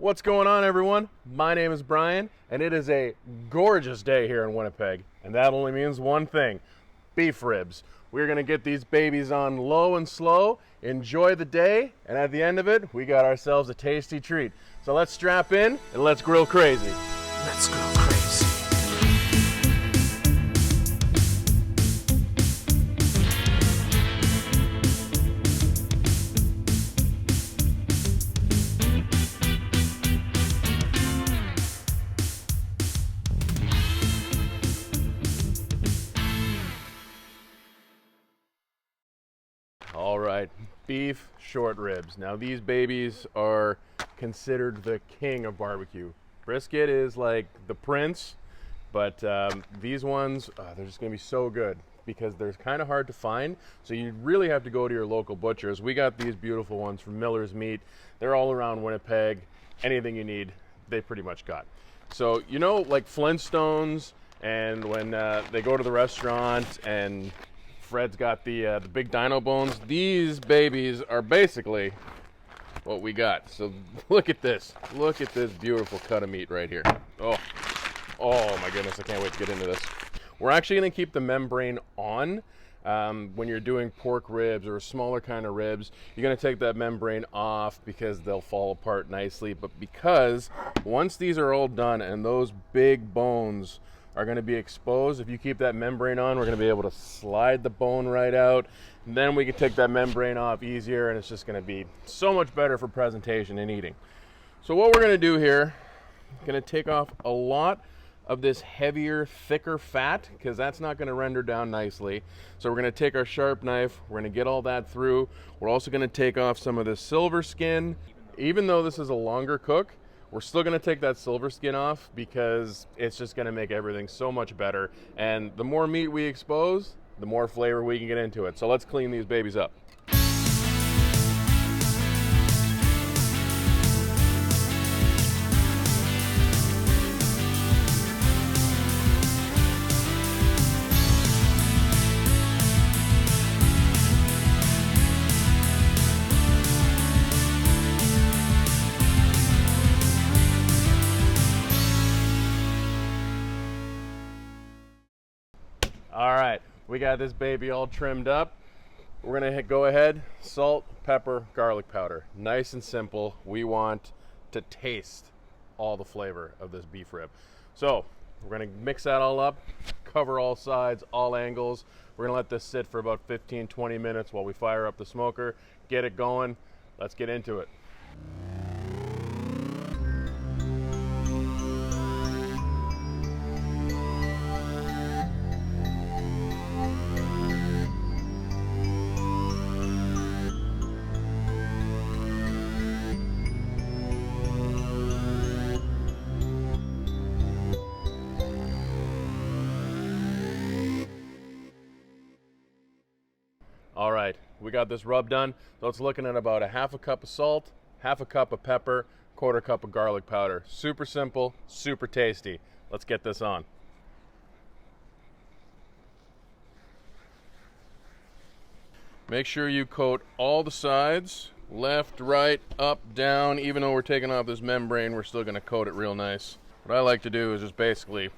What's going on, everyone? My name is Brian, and it is a gorgeous day here in Winnipeg, and that only means one thing: beef ribs. We're gonna get these babies on low and slow, enjoy the day, and at the end of it, we got ourselves a tasty treat. So let's strap in and let's grill crazy. Let's go crazy. All right, beef short ribs. Now these babies are considered the king of barbecue. Brisket is like the prince, but these ones, they're just gonna be so good because they're kind of hard to find. So you really have to go to your local butchers. We got these beautiful ones from Miller's Meat. They're all around Winnipeg. Anything you need, they pretty much got. So, you know, like Flintstones, and when they go to the restaurant and Fred's got the big dino bones, these babies are basically what we got. So look at this. Look at this beautiful cut of meat right here. Oh my goodness, I can't wait to get into this. We're actually going to keep the membrane on. When you're doing pork ribs or smaller kind of ribs, you're going to take that membrane off because they'll fall apart nicely. But because once these are all done and those big bones are going to be exposed, if you keep that membrane on, we're going to be able to slide the bone right out. And then we can take that membrane off easier, and it's just going to be so much better for presentation and eating. So what we're going to do here, going to take off a lot of this heavier, thicker fat, because that's not going to render down nicely. So we're going to take our sharp knife, we're going to get all that through. We're also going to take off some of the silver skin. Even though this is a longer cook, we're still going to take that silver skin off because it's just going to make everything so much better. And the more meat we expose, the more flavor we can get into it. So let's clean these babies up. All right, we got this baby all trimmed up. We're gonna go ahead, salt, pepper, garlic powder. Nice and simple. We want to taste all the flavor of this beef rib. So we're gonna mix that all up, cover all sides, all angles. We're gonna let this sit for about 15-20 minutes while we fire up the smoker, get it going. Let's get into it. All right, we got this rub done. So it's looking at about a half a cup of salt, half a cup of pepper, quarter cup of garlic powder. Super simple, super tasty. Let's get this on. Make sure you coat all the sides, left, right, up, down. Even though we're taking off this membrane, we're still gonna coat it real nice. What I like to do is just basically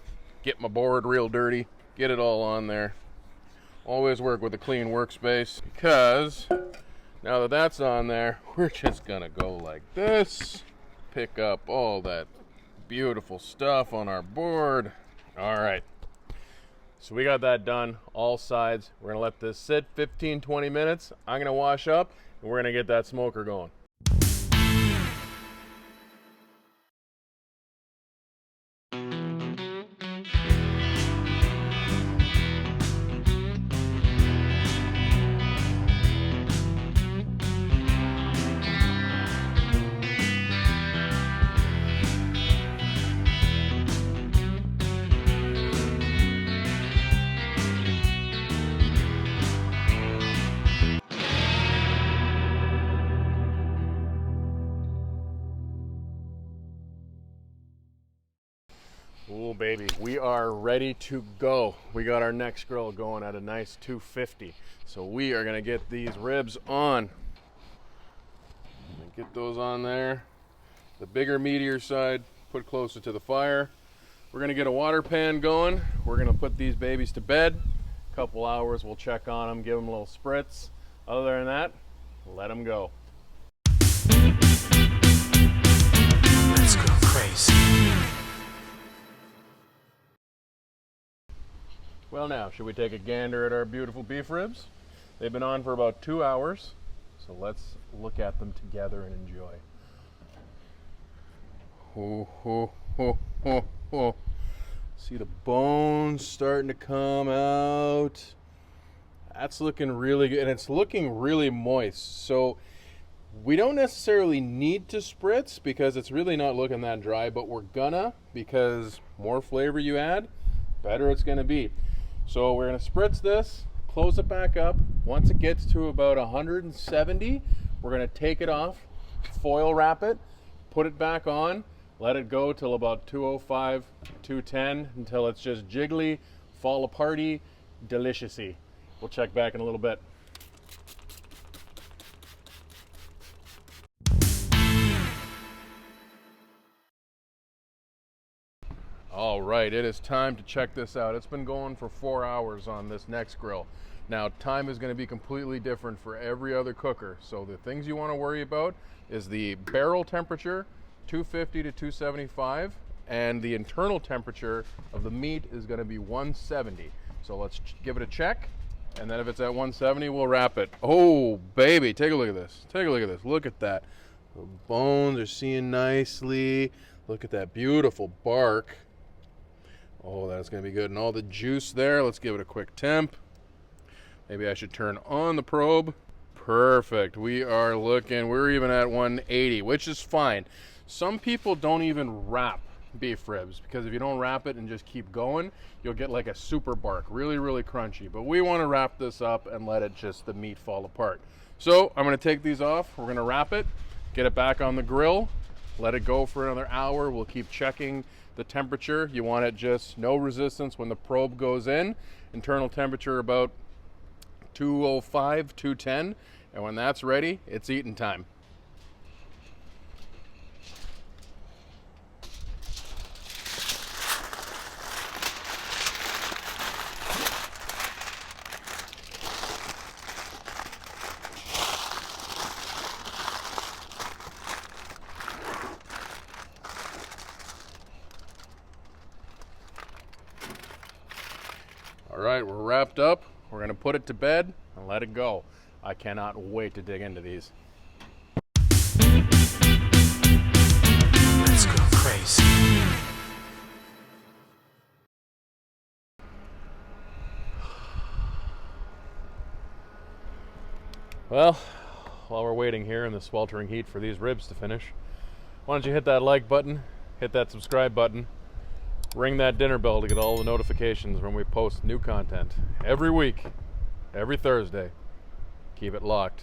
get my board real dirty, get it all on there. Always work with a clean workspace, because now that that's on there, we're just gonna go like this, pick up all that beautiful stuff on our board. All right, so we got that done, all sides. We're gonna let this sit 15-20 minutes. I'm gonna wash up and we're gonna get that smoker going. Ooh, baby, we are ready to go. We got our next grill going at a nice 250. So we are gonna get these ribs on. Get those on there. The bigger, meatier side, put closer to the fire. We're gonna get a water pan going. We're gonna put these babies to bed. A couple hours, we'll check on them, give them a little spritz. Other than that, let them go. Let's go crazy. Well now, should we take a gander at our beautiful beef ribs? They've been on for about 2 hours, so let's look at them together and enjoy. Oh, oh, oh, oh, oh. See the bones starting to come out. That's looking really good, and it's looking really moist. So we don't necessarily need to spritz because it's really not looking that dry, but we're gonna, because more flavor you add, better it's gonna be. So we're gonna spritz this, close it back up. Once it gets to about 170, we're gonna take it off, foil wrap it, put it back on, let it go till about 205, 210, until it's just jiggly, fall aparty, deliciousy. We'll check back in a little bit. All right, it is time to check this out. It's been going for 4 hours on this next grill. Now, time is going to be completely different for every other cooker. So the things you want to worry about is the barrel temperature, 250 to 275, and the internal temperature of the meat is going to be 170. So let's give it a check, and then if it's at 170, we'll wrap it. Oh, baby, take a look at this. Take a look at this. Look at that. The bones are seeing nicely. Look at that beautiful bark. Oh, that's going to be good. And all the juice there. Let's give it a quick temp. Maybe I should turn on the probe. Perfect. We're even at 180, which is fine. Some people don't even wrap beef ribs because if you don't wrap it and just keep going, you'll get like a super bark, really, really crunchy. But we want to wrap this up and let it just, the meat fall apart. So I'm going to take these off. We're going to wrap it, get it back on the grill, let it go for another hour. We'll keep checking the temperature. You want it just no resistance when the probe goes in. Internal temperature about 205, 210. And when that's ready, it's eating time. All right, we're wrapped up. We're gonna put it to bed and let it go. I cannot wait to dig into these. Let's go crazy. Well, while we're waiting here in the sweltering heat for these ribs to finish, why don't you hit that like button, hit that subscribe button, ring that dinner bell to get all the notifications when we post new content every week, every Thursday. Keep it locked.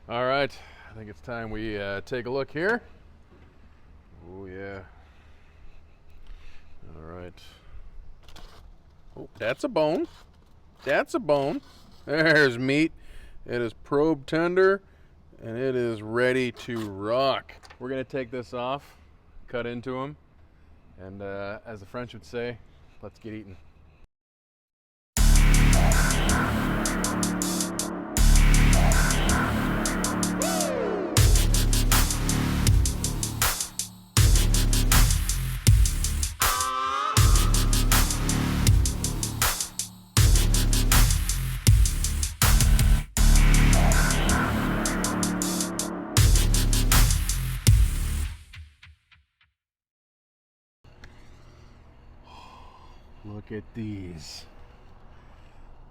All right, I think it's time we take a look here. Oh yeah. All right. Oh, that's a bone. That's a bone. There's meat. It is probe tender, and it is ready to rock. We're gonna take this off, cut into them, and as the French would say, let's get eating. Look at these.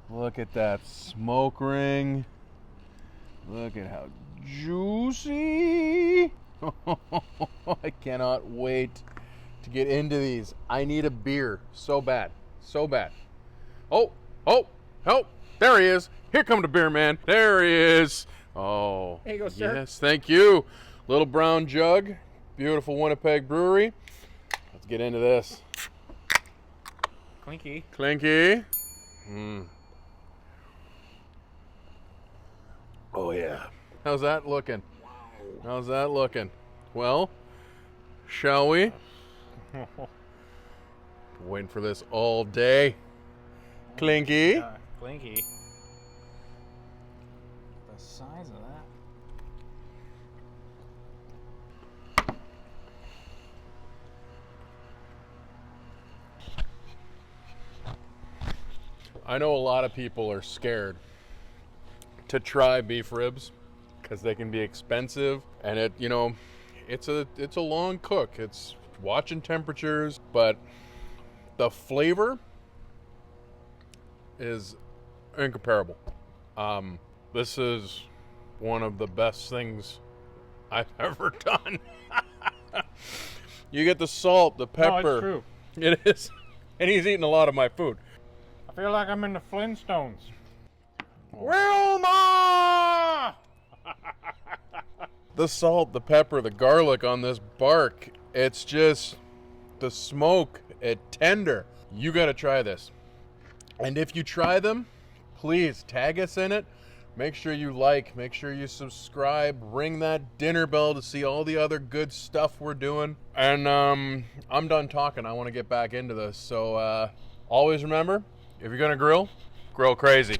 Look at that smoke ring. Look at how juicy. I cannot wait to get into these. I need a beer so bad. So bad. Oh, there he is. Here come the beer man. There he is. Oh, There you go, sir. Yes, thank you. Little brown jug. Beautiful Winnipeg brewery. Let's get into this. Clinky. Clinky. Oh yeah. How's that looking? How's that looking? Well, shall we? Waiting for this all day. Clinky. Clinky. The size of that. I know a lot of people are scared to try beef ribs because they can be expensive, and it's a long cook. It's watching temperatures, but the flavor is incomparable. This is one of the best things I've ever done. You get the salt, the pepper. No, it's true. It is. And he's eating a lot of my food. I feel like I'm in the Flintstones. Wilma! The salt, the pepper, the garlic on this bark, it's just the smoke, it's tender. You gotta try this. And if you try them, please tag us in it. Make sure you like, make sure you subscribe, ring that dinner bell to see all the other good stuff we're doing. And I'm done talking. I want to get back into this. So always remember, if you're gonna grill, grill crazy.